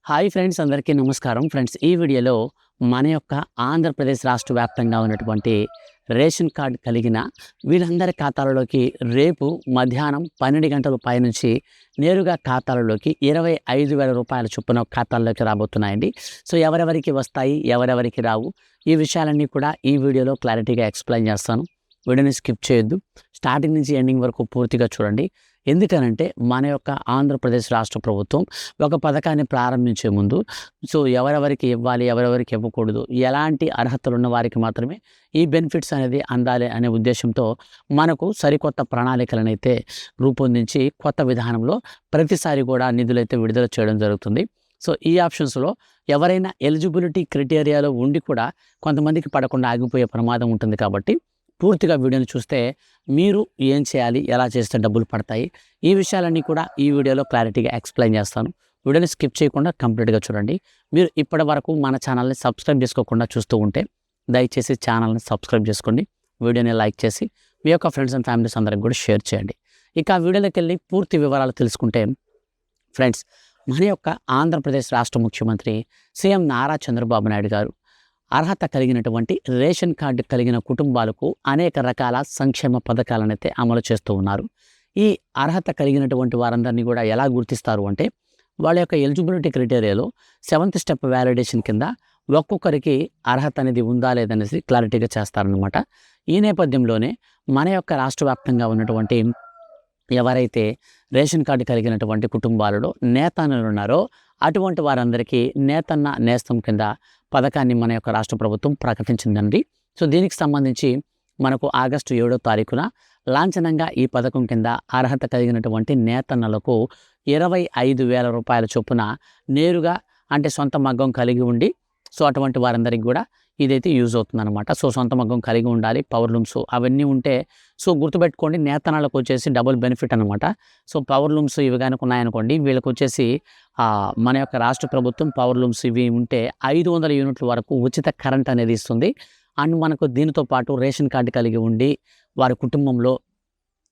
Hi friends, అందరికీ నమస్కారం. Friends, ఈ వీడియోలో మన యొక్క ఆంధ్రప్రదేశ్ రాష్ట్ర వ్యాప్తంగా ఉన్నటువంటి రేషన్ కార్డు కలిగిన వీళ్ళందరి ఖాతాలలోకి రేపు మధ్యాహ్నం 12 గంటల పైనుంచి నేరుగా ఖాతాలలోకి 25,000 రూపాయల చొప్పున ఖాతాల్లోకి రాబోతున్నాయండి. సో ఎవరెవరికి వస్తాయి, ఎవరెవరికి రావు, ఈ విషయాలన్నీ కూడా ఈ వీడియోలో క్లారిటీగా ఎక్స్ప్లెయిన్ చేస్తాను. వీడియోని స్కిప్ చేయొద్దు, స్టార్టింగ్ నుంచి ఎండింగ్ వరకు పూర్తిగా చూడండి. ఎందుకనంటే మన యొక్క ఆంధ్రప్రదేశ్ రాష్ట్ర ప్రభుత్వం ఒక పథకాన్ని ప్రారంభించే ముందు ఎవరెవరికి ఇవ్వాలి, ఎవరెవరికి ఇవ్వకూడదు, ఎలాంటి అర్హతలు ఉన్న వారికి మాత్రమే ఈ బెనిఫిట్స్ అనేది అందాలి అనే ఉద్దేశంతో మనకు సరికొత్త ప్రణాళికలను అయితే రూపొందించి కొత్త విధానంలో ప్రతిసారి కూడా నిధులైతే విడుదల చేయడం జరుగుతుంది. సో ఈ ఆప్షన్స్లో ఎవరైనా ఎలిజిబిలిటీ క్రైటీరియాలో ఉండి కూడా కొంతమందికి పడకుండా ఆగిపోయే ప్రమాదం ఉంటుంది. కాబట్టి పూర్తిగా వీడియోని చూస్తే మీరు ఏం చేయాలి, ఎలా చేస్తే డబ్బులు పడతాయి, ఈ విషయాలన్నీ కూడా ఈ వీడియోలో క్లారిటీగా ఎక్స్ప్లెయిన్ చేస్తాను. వీడియోని స్కిప్ చేయకుండా కంప్లీట్గా చూడండి. మీరు ఇప్పటి వరకు మన ఛానల్ని సబ్స్క్రైబ్ చేసుకోకుండా చూస్తూ ఉంటే దయచేసి ఛానల్ని సబ్స్క్రైబ్ చేసుకోండి, వీడియోని లైక్ చేసి మీ యొక్క ఫ్రెండ్స్ అండ్ ఫ్యామిలీస్ అందరికి కూడా షేర్ చేయండి. ఇక ఆ వీడియోలోకి వెళ్ళి పూర్తి వివరాలు తెలుసుకుంటే ఫ్రెండ్స్, మన యొక్క ఆంధ్రప్రదేశ్ రాష్ట్ర ముఖ్యమంత్రి సీఎం నారా చంద్రబాబు నాయుడు గారు అర్హత కలిగినటువంటి రేషన్ కార్డు కలిగిన కుటుంబాలకు అనేక రకాల సంక్షేమ పథకాలను అయితే అమలు చేస్తూ ఉన్నారు. ఈ అర్హత కలిగినటువంటి వారందరినీ కూడా ఎలా గుర్తిస్తారు అంటే వాళ్ళ యొక్క ఎలిజిబిలిటీ క్రైటీరియాలో 7th స్టెప్ వ్యాలిడేషన్ కింద ఒక్కొక్కరికి అర్హత అనేది ఉందా లేదనేసి క్లారిటీగా చేస్తారనమాట. ఈ నేపథ్యంలోనే మన యొక్క రాష్ట్ర వ్యాప్తంగా ఉన్నటువంటి ఎవరైతే రేషన్ కార్డు కలిగినటువంటి కుటుంబాలలో నేతన్నలు ఉన్నారో అటువంటి వారందరికీ నేతన్న నేస్తం కింద పథకాన్ని మన యొక్క రాష్ట్ర ప్రభుత్వం ప్రకటించిందండి. సో దీనికి సంబంధించి మనకు ఆగస్టు 7వ తారీఖున లాంఛనంగా ఈ పథకం కింద అర్హత కలిగినటువంటి నేతన్నలకు 25,000 రూపాయల చొప్పున నేరుగా, అంటే సొంత మగ్గం కలిగి ఉండి అటువంటి వారందరికీ కూడా ఇదైతే యూజ్ అవుతుందన్నమాట. సొంత మగ్గం కలిగి ఉండాలి, పవర్ లూమ్స్ అవన్నీ ఉంటే గుర్తుపెట్టుకోండి, నేతనాలకు వచ్చేసి డబుల్ బెనిఫిట్ అనమాట. పవర్ లూమ్స్ ఇవి కనుక ఉన్నాయనుకోండి, వీళ్ళకి వచ్చేసి మన యొక్క రాష్ట్ర ప్రభుత్వం పవర్ లూమ్స్ ఇవి ఉంటే 500 యూనిట్ల వరకు ఉచిత కరెంట్ అనేది ఇస్తుంది. అండ్ మనకు దీనితో పాటు రేషన్ కార్డు కలిగి ఉండి వారి కుటుంబంలో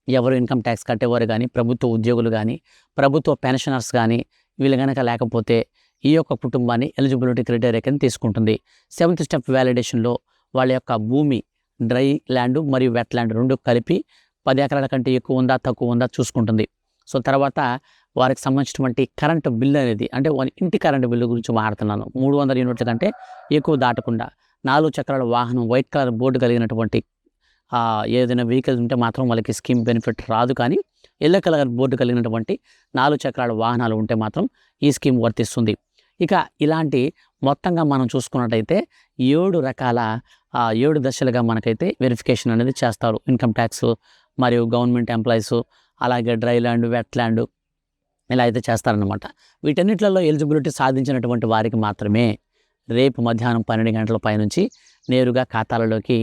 ఎవరు ఇన్కమ్ ట్యాక్స్ కట్టేవారు కానీ, ప్రభుత్వ ఉద్యోగులు కానీ, ప్రభుత్వ పెన్షనర్స్ కానీ వీళ్ళు కనుక లేకపోతే ఈ యొక్క కుటుంబాన్ని ఎలిజిబిలిటీ క్రైటీరియా కింద తీసుకుంటుంది. 7th స్టెప్ వ్యాలిడేషన్లో వాళ్ళ యొక్క భూమి డ్రై ల్యాండ్ మరియు వెట్ ల్యాండ్ రెండు కలిపి 10 ఎకరాల కంటే ఎక్కువ ఉందా తక్కువ ఉందా చూసుకుంటుంది. తర్వాత వారికి సంబంధించినటువంటి కరెంటు బిల్లు అనేది, అంటే ఇంటి కరెంటు బిల్లు గురించి మాట్లాడుతున్నాను, 300 యూనిట్ల కంటే ఎక్కువ దాటకుండా 4 చక్రాల వాహనం వైట్ కలర్ బోర్డు కలిగినటువంటి ఏదైనా వెహికల్స్ ఉంటే మాత్రం వాళ్ళకి స్కీమ్ బెనిఫిట్ రాదు. కానీ ఎల్లో కలర్ బోర్డు కలిగినటువంటి 4 చక్రాల వాహనాలు ఉంటే మాత్రం ఈ స్కీమ్ వర్తిస్తుంది. ఇక ఇలాంటి మొత్తంగా మనం చూసుకున్నట్టయితే 7 రకాల 7 దశలుగా మనకైతే వెరిఫికేషన్ అనేది చేస్తారు. ఇన్కమ్ ట్యాక్స్ మరియు గవర్నమెంట్ ఎంప్లాయీస్, అలాగే డ్రై ల్యాండ్, వెట్ ల్యాండ్ ఇలా అయితే చేస్తారనమాట. వీటన్నిటిలో ఎలిజిబిలిటీ సాధించినటువంటి వారికి మాత్రమే రేపు మధ్యాహ్నం 12 గంటల పైనుంచి నేరుగా ఖాతాలలోకి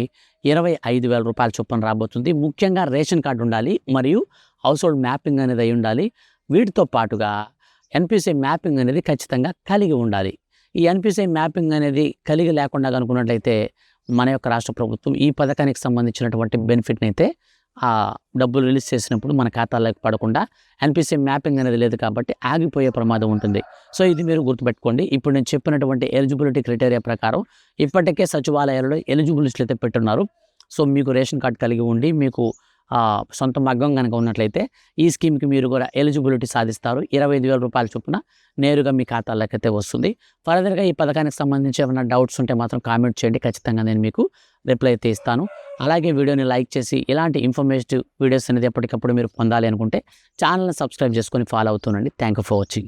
25,000 రూపాయల చొప్పున రాబోతుంది. ముఖ్యంగా రేషన్ కార్డు ఉండాలి మరియు హౌస్ హోల్డ్ మ్యాపింగ్ అనేది అయి ఉండాలి. వీటితో పాటుగా ఎన్పిసిఐ మ్యాపింగ్ అనేది ఖచ్చితంగా కలిగి ఉండాలి. ఈ ఎన్పిసిఐ మ్యాపింగ్ అనేది కలిగి లేకుండా కనుకున్నట్లయితే మన యొక్క రాష్ట్ర ప్రభుత్వం ఈ పథకానికి సంబంధించినటువంటి బెనిఫిట్ని అయితే డబ్బులు రిలీజ్ చేసినప్పుడు మన ఖాతాలోకి పడకుండా, ఎన్పిసిఐ మ్యాపింగ్ అనేది లేదు కాబట్టి ఆగిపోయే ప్రమాదం ఉంటుంది. ఇది మీరు గుర్తుపెట్టుకోండి. ఇప్పుడు నేను చెప్పినటువంటి ఎలిజిబిలిటీ క్రైటీరియా ప్రకారం ఇప్పటికే సచివాలయాలలో ఎలిజిబిలిటీలు అయితే పెట్టున్నారు. మీకు రేషన్ కార్డు కలిగి ఉండి మీకు సొంత మగ్గం కనుక ఉన్నట్లయితే ఈ స్కీమ్కి మీరు కూడా ఎలిజిబిలిటీ సాధిస్తారు. 25,000 రూపాయల చొప్పున నేరుగా మీ ఖాతాలోకి అయితే వస్తుంది. ఫర్దర్గా ఈ పథకానికి సంబంధించి ఏమైనా డౌట్స్ ఉంటే మాత్రం కామెంట్ చేయండి, ఖచ్చితంగా నేను మీకు రిప్లై అయితే ఇస్తాను. అలాగే వీడియోని లైక్ చేసి ఇలాంటి ఇన్ఫర్మేటివ్ వీడియోస్ అనేది ఎప్పటికప్పుడు మీరు పొందాలి అనుకుంటే ఛానల్ని సబ్స్క్రైబ్ చేసుకొని ఫాలో అవుతుండండి. Thank you for watching.